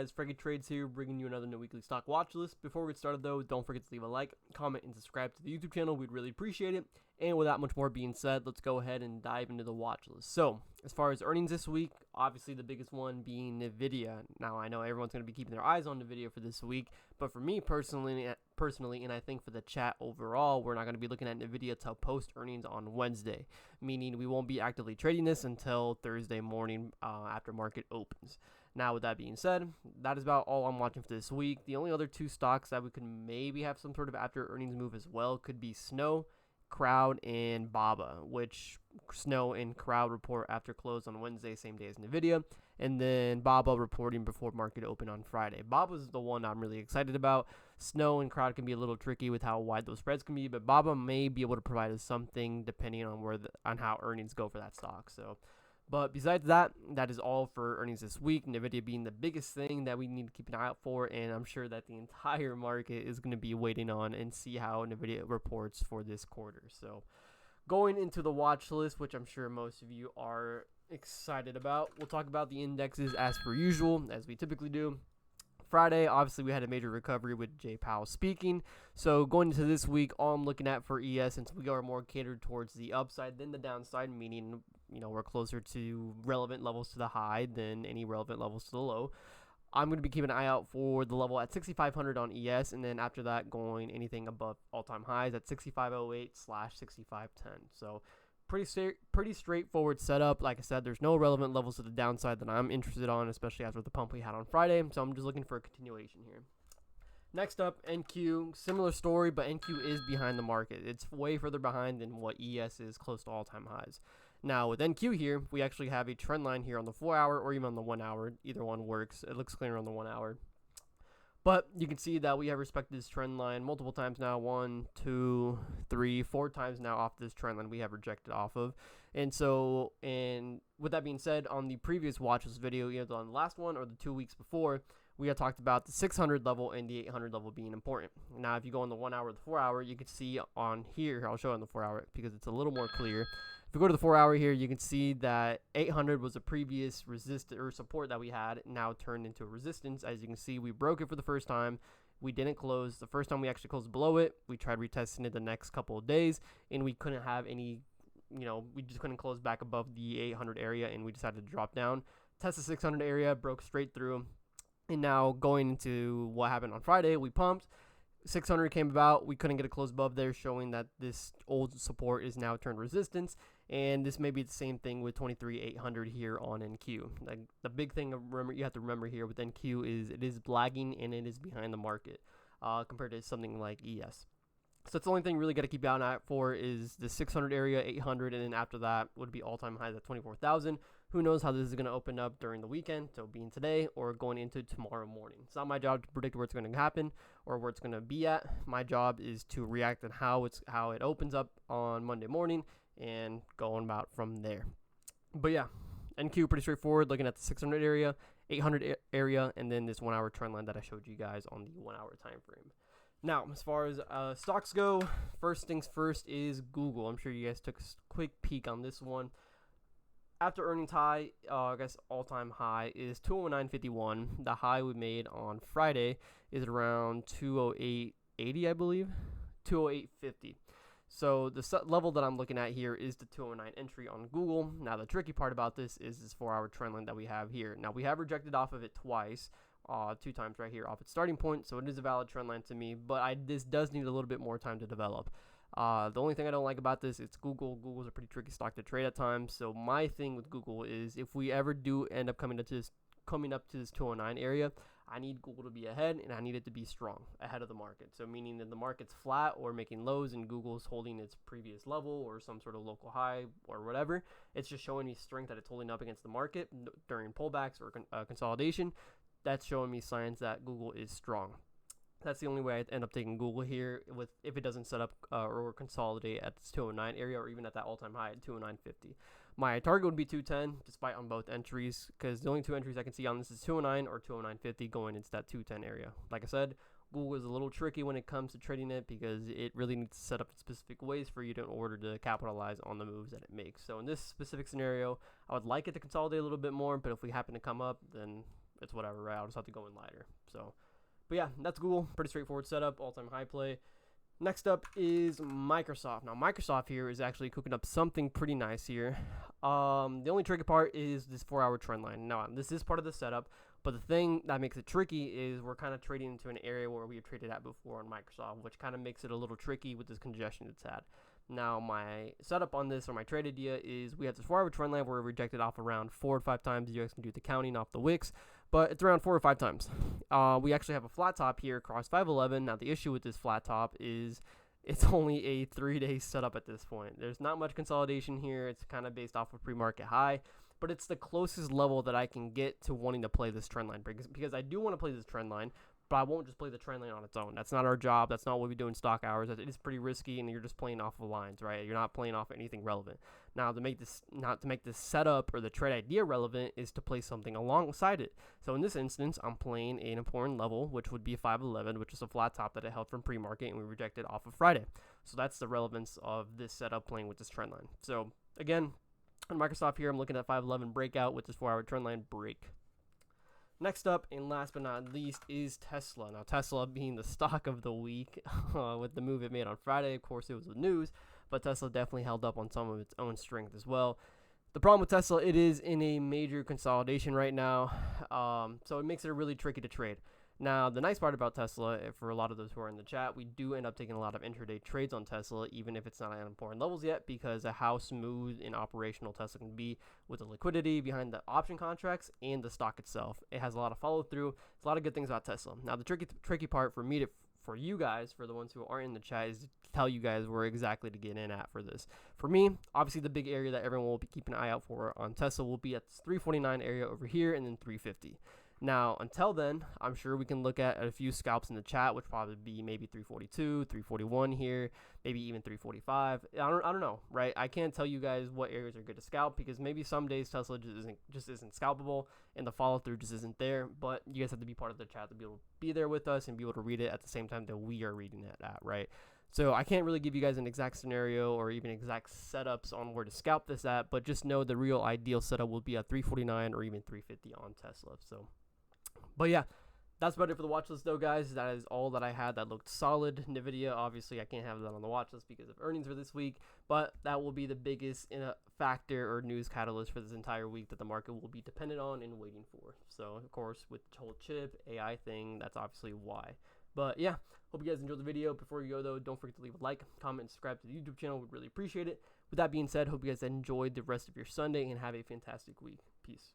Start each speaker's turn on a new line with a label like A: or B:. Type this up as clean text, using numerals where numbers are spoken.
A: guys? Frankie Trades here, bringing you another new weekly stock watch list. Before we get started though, don't forget to leave a like, comment, and subscribe to the YouTube channel. We'd really appreciate it. And without much more being said, let's go ahead and dive into the watch list. So, as far as earnings this week, obviously the biggest one being Nvda. Now, I know everyone's going to be keeping their eyes on Nvda for this week, but for me personally, and I think for the chat overall, we're not going to be looking at Nvda till post earnings on Wednesday, meaning we won't be actively trading this until Thursday morning after market opens. Now, with that being said, that is about all I'm watching for this week. The only other two stocks that we could maybe have some sort of after earnings move as well could be Snow, Crowd, and Baba, which Snow and Crowd report after close on Wednesday, same day as Nvda, and then Baba reporting before market open on Friday. Baba's the one I'm really excited about. Snow and Crowd can be a little tricky with how wide those spreads can be, but Baba may be able to provide us something depending on on how earnings go for that stock. So, but besides that, that is all for earnings this week. Nvda being the biggest thing that we need to keep an eye out for, and I'm sure that the entire market is going to be waiting on and see how Nvda reports for this quarter. So, going into the watch list, which I'm sure most of you are excited about, we'll talk about the indexes as per usual, as we typically do. Friday, obviously, we had a major recovery with Jay Powell speaking. So going into this week, all I'm looking at for ES, since we are more catered towards the upside than the downside, meaning, we're closer to relevant levels to the high than any relevant levels to the low. I'm going to be keeping an eye out for the level at 6,500 on ES, and then after that, going anything above all-time highs at 6,508/6,510. So pretty straightforward setup. Like I said, there's no relevant levels to the downside that I'm interested on, especially after the pump we had on Friday. So I'm just looking for a continuation here. Next up, NQ, similar story, but NQ is behind the market. It's way further behind than what ES is close to all-time highs. Now, with NQ here, we actually have a trend line here on the 4-hour or even on the 1 hour. Either one works. It looks cleaner on the 1 hour. But you can see that we have respected this trend line multiple times now. 1, 2, 3, 4 times now off this trend line we have rejected off of. And so, and with that being said, on the previous watchlist video, either on the last one or the 2 weeks before, we had talked about the 600 level and the 800 level being important. Now, if you go on the 1 hour or the 4 hour, you can see on here, I'll show you on the 4 hour because it's a little more clear. If we go to the 4 hour here, you can see that 800 was a previous resistance or support that we had, now turned into a resistance. As you can see, we broke it for the first time. We didn't close. The first time we actually closed below it, we tried retesting it the next couple of days, and we couldn't have any, we just couldn't close back above the 800 area, and we decided to drop down. Test the 600 area, broke straight through, and now going into what happened on Friday, we pumped. 600 came about. We couldn't get a close above there, showing that this old support is now turned resistance. And this may be the same thing with 23,800 here on NQ. Like, the big thing you have to remember here with NQ is it is lagging and it is behind the market compared to something like ES. So that's the only thing really got to keep an eye out for is the 600 area, 800, and then after that would be all-time highs at 24,000. Who knows how this is going to open up during the weekend, so being today or going into tomorrow morning. It's not my job to predict where it's going to happen or where it's going to be at. My job is to react on how it opens up on Monday morning and going about from there. But yeah, NQ pretty straightforward, looking at the 600 area, 800 area, and then this 1 hour trend line that I showed you guys on the 1 hour time frame. Now, as far as stocks go, first things first is Google. I'm sure you guys took a quick peek on this one. After earnings high, I guess all-time high is 209.51. The high we made on Friday is around 208.80, I believe, 208.50. So the level that I'm looking at here is the 209 entry on Google. Now, the tricky part about this is this 4 hour trend line that we have here. Now, we have rejected off of it twice. 2 times right here off its starting point, so it is a valid trend line to me, but this does need a little bit more time to develop. The only thing I don't like about this, it's Google. Google's a pretty tricky stock to trade at times, so my thing with Google is if we ever do end up coming up to this 209 area, I need Google to be ahead, and I need it to be strong, ahead of the market. So meaning that the market's flat or making lows, and Google's holding its previous level or some sort of local high or whatever. It's just showing me strength that it's holding up against the market during pullbacks or consolidation. That's showing me signs that Google is strong. That's the only way I end up taking Google here if it doesn't set up or consolidate at this 209 area or even at that all-time high at 209.50. My target would be 210 despite on both entries because the only 2 entries I can see on this is 209 or 209.50 going into that 210 area. Like I said, Google is a little tricky when it comes to trading it because it really needs to set up in specific ways for you in order to capitalize on the moves that it makes. So in this specific scenario, I would like it to consolidate a little bit more, but if we happen to come up, then it's whatever, right? I'll just have to go in lighter. So, but yeah, that's Google. Pretty straightforward setup, all-time high play. Next up is Microsoft. Now, Microsoft here is actually cooking up something pretty nice here. The only tricky part is this 4-hour trend line. Now, this is part of the setup, but the thing that makes it tricky is we're kind of trading into an area where we have traded at before on Microsoft, which kind of makes it a little tricky with this congestion it's had. Now, my setup on this, or my trade idea, is we have this 4-hour trend line where we're rejected off around 4 or 5 times. You guys can do the counting off the wicks, but it's around 4 or 5 times. We actually have a flat top here across 511. Now, the issue with this flat top is it's only a 3-day setup at this point. There's not much consolidation here. It's kind of based off of pre-market high, but it's the closest level that I can get to wanting to play this trend line, because I do want to play this trend line, but I won't just play the trend line on its own. That's not our job. That's not what we do in stock hours. It is pretty risky, and you're just playing off of lines, right? You're not playing off anything relevant. Now, to make this setup or the trade idea relevant is to play something alongside it. So in this instance, I'm playing an important level, which would be 511, which is a flat top that it held from pre-market, and we rejected off of Friday. So that's the relevance of this setup playing with this trend line. So again, on Microsoft here, I'm looking at 511 breakout with this 4-hour trend line break. Next up, and last but not least, is Tesla. Now, Tesla being the stock of the week with the move it made on Friday. Of course, it was the news, but Tesla definitely held up on some of its own strength as well. The problem with Tesla, it is in a major consolidation right now, so it makes it really tricky to trade. Now, the nice part about Tesla, for a lot of those who are in the chat, we do end up taking a lot of intraday trades on Tesla, even if it's not at important levels yet, because of how smooth and operational Tesla can be with the liquidity behind the option contracts and the stock itself. It has a lot of follow through. It's a lot of good things about Tesla. Now, the tricky part for me for you guys, for the ones who aren't in the chat, is to tell you guys where exactly to get in at for this. For me, obviously the big area that everyone will be keeping an eye out for on Tesla will be at this 349 area over here, and then 350. Now, until then, I'm sure we can look at a few scalps in the chat, which probably be maybe 342, 341 here, maybe even 345. I don't know, right? I can't tell you guys what areas are good to scalp, because maybe some days Tesla just isn't scalpable and the follow through just isn't there. But you guys have to be part of the chat to be able to be there with us and be able to read it at the same time that we are reading it at, right? So I can't really give you guys an exact scenario or even exact setups on where to scalp this at, but just know the real ideal setup will be at 349 or even 350 on Tesla. But yeah, that's about it for the watch list, though, guys. That is all that I had that looked solid. Nvidia, obviously, I can't have that on the watch list because of earnings for this week, but that will be the biggest factor or news catalyst for this entire week that the market will be dependent on and waiting for. So, of course, with the whole chip AI thing, that's obviously why. But yeah, hope you guys enjoyed the video. Before you go, though, don't forget to leave a like, comment, and subscribe to the YouTube channel. We'd really appreciate it. With that being said, hope you guys enjoyed the rest of your Sunday and have a fantastic week. Peace.